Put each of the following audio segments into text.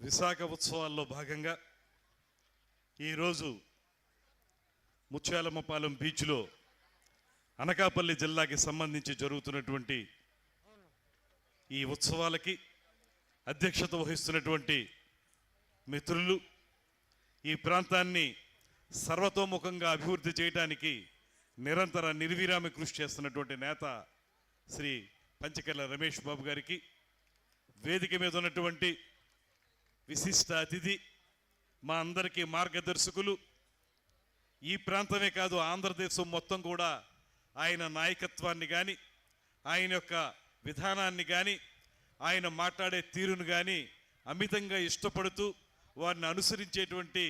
విశాఖ ఉత్సవాల్లో భాగంగా ఈరోజు ముత్యాలమ్మపాలెం బీచ్లో అనకాపల్లి జిల్లాకి సంబంధించి జరుగుతున్నటువంటి ఈ ఉత్సవాలకి అధ్యక్షత వహిస్తున్నటువంటి మిత్రులు, ఈ ప్రాంతాన్ని సర్వతోముఖంగా అభివృద్ధి చేయడానికి నిరంతర నిర్విరామ కృషి చేస్తున్నటువంటి నేత శ్రీ పంచకర్ల రమేష్ బాబు గారికి, వేదిక మీద ఉన్నటువంటి విశిష్ట అతిథి, మా అందరికీ మార్గదర్శకులు, ఈ ప్రాంతమే కాదు ఆంధ్రదేశం మొత్తం కూడా ఆయన నాయకత్వాన్ని కానీ, ఆయన యొక్క విధానాన్ని కానీ, ఆయన మాట్లాడే తీరును కానీ అమితంగా ఇష్టపడుతూ వారిని అనుసరించేటువంటి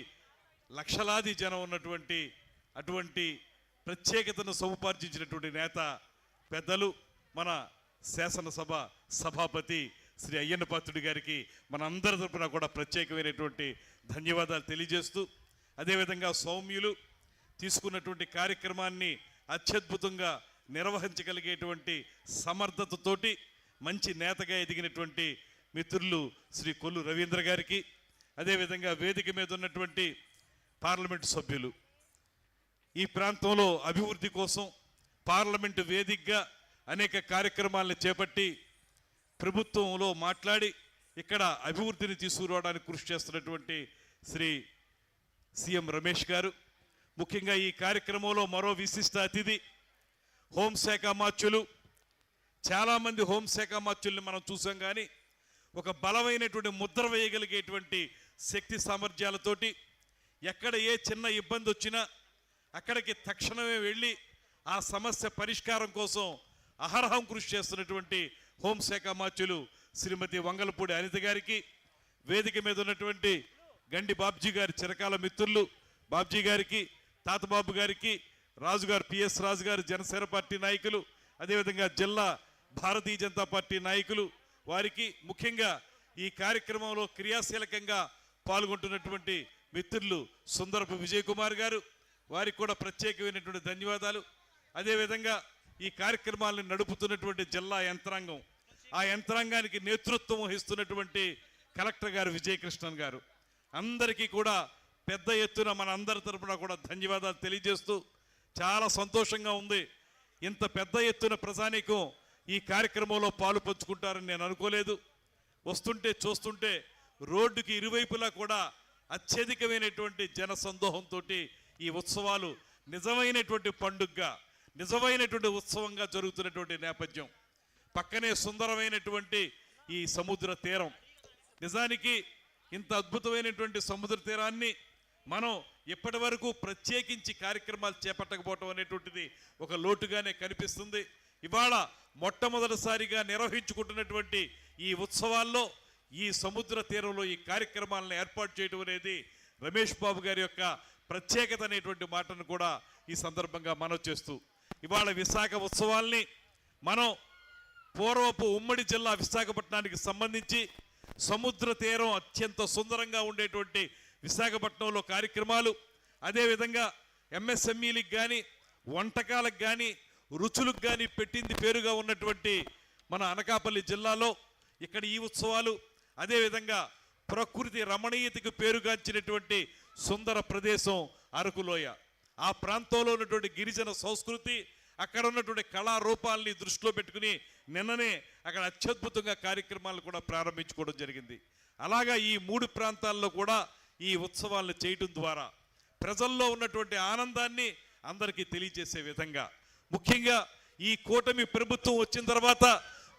లక్షలాది జనం ఉన్నటువంటి అటువంటి ప్రత్యేకతను సముపార్జించినటువంటి నేత పెద్దలు మన శాసనసభ సభాపతి శ్రీ అయ్యన్న పాత్రుడి గారికి మన అందరి తరపున కూడా ప్రత్యేకమైనటువంటి ధన్యవాదాలు తెలియజేస్తూ, అదేవిధంగా సౌమ్యులు తీసుకున్నటువంటి కార్యక్రమాన్ని అత్యద్భుతంగా నిర్వహించగలిగేటువంటి సమర్థతతోటి మంచి నేతగా ఎదిగినటువంటి మిత్రులు శ్రీ కొల్లు రవీంద్ర గారికి, అదేవిధంగా వేదిక మీద ఉన్నటువంటి పార్లమెంటు సభ్యులు, ఈ ప్రాంతంలో అభివృద్ధి కోసం పార్లమెంటు వేదికగా అనేక కార్యక్రమాలను చేపట్టి ప్రభుత్వంలో మాట్లాడి ఇక్కడ అభివృద్ధిని తీసుకురావడానికి కృషి చేస్తున్నటువంటి శ్రీ సీఎం రమేష్ గారు, ముఖ్యంగా ఈ కార్యక్రమంలో మరో విశిష్ట అతిథి హోంశాఖ అమాత్యులు. చాలామంది హోంశాఖ అమాత్యుల్ని మనం చూసాం, కానీ ఒక బలమైనటువంటి ముద్ర వేయగలిగేటువంటి శక్తి సామర్థ్యాలతోటి ఎక్కడ ఏ చిన్న ఇబ్బంది వచ్చినా అక్కడికి తక్షణమే వెళ్ళి ఆ సమస్య పరిష్కారం కోసం అహర్హం కృషి చేస్తున్నటువంటి హోంశాఖ అమాత్యులు శ్రీమతి వంగలపూడి అనిత గారికి, వేదిక మీద ఉన్నటువంటి గండి బాబ్జీ గారి చిరకాల మిత్రులు బాబ్జీ గారికి, తాతబాబు గారికి, రాజుగారు పిఎస్ రాజు గారు జనసేన పార్టీ నాయకులు, అదేవిధంగా జిల్లా భారతీయ జనతా పార్టీ నాయకులు వారికి, ముఖ్యంగా ఈ కార్యక్రమంలో క్రియాశీలకంగా పాల్గొంటున్నటువంటి మిత్రులు సుందరపు విజయ్ కుమార్ గారు, వారికి కూడా ప్రత్యేకమైనటువంటి ధన్యవాదాలు. అదేవిధంగా ఈ కార్యక్రమాలను నడుపుతున్నటువంటి జిల్లా యంత్రాంగం, ఆ యంత్రాంగానికి నేతృత్వం వహిస్తున్నటువంటి కలెక్టర్ గారు విజయకృష్ణన్ గారు, అందరికీ కూడా పెద్ద ఎత్తున మన అందరి తరపున కూడా ధన్యవాదాలు తెలియజేస్తూ చాలా సంతోషంగా ఉంది. ఇంత పెద్ద ఎత్తున ప్రజానీకం ఈ కార్యక్రమంలో పాలు పంచుకుంటారని నేను అనుకోలేదు. వస్తుంటే చూస్తుంటే రోడ్డుకి ఇరువైపులా కూడా అత్యధికమైనటువంటి జన సందోహంతో ఈ ఉత్సవాలు నిజమైనటువంటి పండుగగా, నిజమైనటువంటి ఉత్సవంగా జరుగుతున్నటువంటి నేపథ్యం. పక్కనే సుందరమైనటువంటి ఈ సముద్ర తీరం. నిజానికి ఇంత అద్భుతమైనటువంటి సముద్ర తీరాన్ని మనం ఇప్పటి వరకు ప్రత్యేకించి కార్యక్రమాలు చేపట్టకపోవటం అనేటువంటిది ఒక లోటుగానే కనిపిస్తుంది. ఇవాళ మొట్టమొదటిసారిగా నిర్వహించుకుంటున్నటువంటి ఈ ఉత్సవాల్లో ఈ సముద్ర తీరంలో ఈ కార్యక్రమాలను ఏర్పాటు చేయడం అనేది రమేష్ బాబు గారి యొక్క ప్రత్యేకత అనేటువంటి మాటను కూడా ఈ సందర్భంగా మనవి చేస్తూ, ఇవాళ విశాఖ ఉత్సవాల్ని మనం పూర్వపు ఉమ్మడి జిల్లా విశాఖపట్నానికి సంబంధించి సముద్ర తీరం అత్యంత సుందరంగా ఉండేటువంటి విశాఖపట్నంలో కార్యక్రమాలు, అదేవిధంగా ఎంఎస్ఎంఈలకు కానీ వంటకాలకు కానీ రుచులకు కానీ పెట్టింది పేరుగా ఉన్నటువంటి మన అనకాపల్లి జిల్లాలో ఇక్కడ ఈ ఉత్సవాలు, అదేవిధంగా ప్రకృతి రమణీయతకు పేరుగాంచినటువంటి సుందర ప్రదేశం అరకులోయ, ఆ ప్రాంతంలో ఉన్నటువంటి గిరిజన సంస్కృతి, అక్కడ ఉన్నటువంటి కళారూపాలని దృష్టిలో పెట్టుకుని నిన్ననే అక్కడ అత్యద్భుతంగా కార్యక్రమాలు కూడా ప్రారంభించుకోవడం జరిగింది. అలాగా ఈ 3 ప్రాంతాల్లో కూడా ఈ ఉత్సవాలను చేయడం ద్వారా ప్రజల్లో ఉన్నటువంటి ఆనందాన్ని అందరికీ తెలియజేసే విధంగా, ముఖ్యంగా ఈ కూటమి ప్రభుత్వం వచ్చిన తర్వాత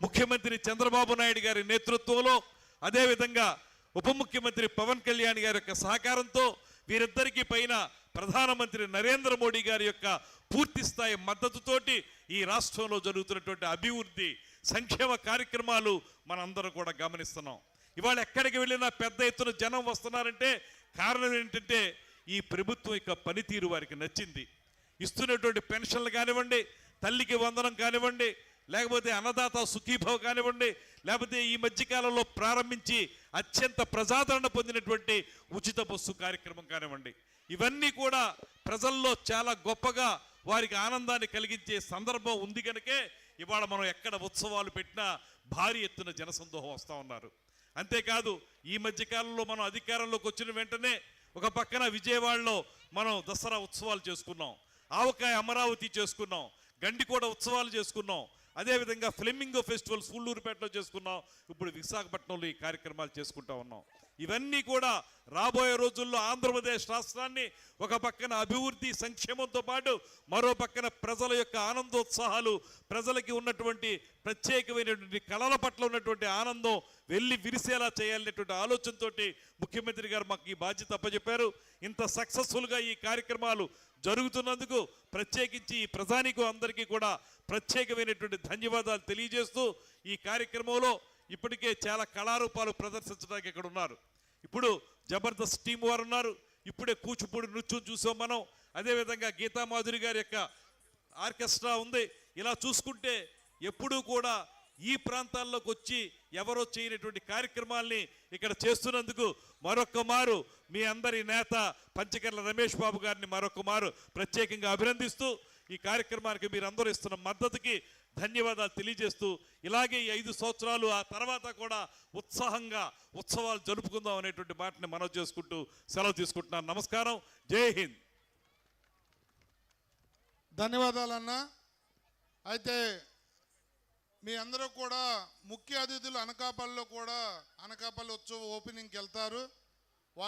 ముఖ్యమంత్రి చంద్రబాబు నాయుడు గారి నేతృత్వంలో, అదేవిధంగా ఉప ముఖ్యమంత్రి పవన్ కళ్యాణ్ గారి యొక్క సహకారంతో, వీరిద్దరికీ పైన ప్రధానమంత్రి నరేంద్ర మోడీ గారి యొక్క పూర్తి స్థాయి మద్దతుతోటి ఈ రాష్ట్రంలో జరుగుతున్నటువంటి అభివృద్ధి సంక్షేమ కార్యక్రమాలు మనందరం కూడా గమనిస్తున్నాం. ఇవాళ ఎక్కడికి వెళ్ళినా పెద్ద ఎత్తున జనం వస్తున్నారంటే కారణం ఏంటంటే ఈ ప్రభుత్వం యొక్క పనితీరు వారికి నచ్చింది. ఇస్తున్నటువంటి పెన్షన్లు కానివ్వండి, తల్లికి వందనం కానివ్వండి, లేకపోతే అన్నదాత సుఖీభవ కానివ్వండి, లేకపోతే ఈ మధ్యకాలంలో ప్రారంభించి అత్యంత ప్రజాదరణ పొందినటువంటి ఉచిత బస్సు కార్యక్రమం కానివ్వండి, ఇవన్నీ కూడా ప్రజల్లో చాలా గొప్పగా వారికి ఆనందాన్ని కలిగించే సందర్భం ఉంది కనుకే ఇవాళ మనం ఎక్కడ ఉత్సవాలు పెట్టినా భారీ ఎత్తున జనసందోహం వస్తూ ఉన్నారు. అంతేకాదు ఈ మధ్య కాలంలో మనం అధికారంలోకి వచ్చిన వెంటనే ఒక పక్కన విజయవాడలో మనం దసరా ఉత్సవాలు చేసుకున్నాం, ఆవకాయ అమరావతి చేసుకున్నాం, గండికోట ఉత్సవాలు చేసుకున్నాం, అదేవిధంగా ఫ్లెమింగో ఫెస్టివల్ సూళ్ళూరుపేటలో చేసుకున్నాం, ఇప్పుడు విశాఖపట్నంలో ఈ కార్యక్రమాలు చేసుకుంటా ఉన్నాం. ఇవన్నీ కూడా రాబోయే రోజుల్లో ఆంధ్రప్రదేశ్ రాష్ట్రాన్ని ఒక పక్కన అభివృద్ధి సంక్షేమంతో పాటు మరో పక్కన ప్రజల యొక్క ఆనందోత్సాహాలు, ప్రజలకి ఉన్నటువంటి ప్రత్యేకమైనటువంటి కళల పట్ల ఉన్నటువంటి ఆనందం వెళ్ళి విరిసేలా చేయాలనేటువంటి ఆలోచనతోటి ముఖ్యమంత్రి గారు మాకు ఈ బాధ్యత అప్పచెప్పారు. ఇంత సక్సెస్ఫుల్గా ఈ కార్యక్రమాలు జరుగుతున్నందుకు ప్రత్యేకించి ఈ ప్రజానికం అందరికీ కూడా ప్రత్యేకమైనటువంటి ధన్యవాదాలు తెలియజేస్తూ, ఈ కార్యక్రమంలో ఇప్పటికే చాలా కళారూపాలు ప్రదర్శించడానికి ఇక్కడ ఉన్నారు. ఇప్పుడు జబర్దస్త్ టీం వారు ఉన్నారు, ఇప్పుడే కూచిపూడి నృత్యం చూసాం మనం, అదేవిధంగా గీతామాధురి గారి యొక్క ఆర్కెస్ట్రా ఉంది. ఇలా చూసుకుంటే ఎప్పుడూ కూడా ఈ ప్రాంతాల్లోకి వచ్చి ఎవరో చేయనటువంటి కార్యక్రమాల్ని ఇక్కడ చేస్తున్నందుకు మరొక్క మారు మీ అందరి నేత పంచకర్ల రమేష్ బాబు గారిని మరొక మారు ప్రత్యేకంగా అభినందిస్తూ, ఈ కార్యక్రమానికి మీరందరూ ఇస్తున్న మద్దతుకి ధన్యవాదాలు తెలియజేస్తూ, ఇలాగే ఈ 5 సంవత్సరాలు ఆ తర్వాత కూడా ఉత్సాహంగా ఉత్సవాలు జరుపుకుందాం అనేటువంటి మాటని మనవి చేసుకుంటూ సెలవు తీసుకుంటున్నాను. నమస్కారం, జై హింద్. ధన్యవాదాలన్నా. అయితే మీ అందరూ కూడా ముఖ్య అతిథులు అనకాపల్లిలో కూడా అనకాపల్లి ఉత్సవ ఓపెనింగ్కి వెళ్తారు.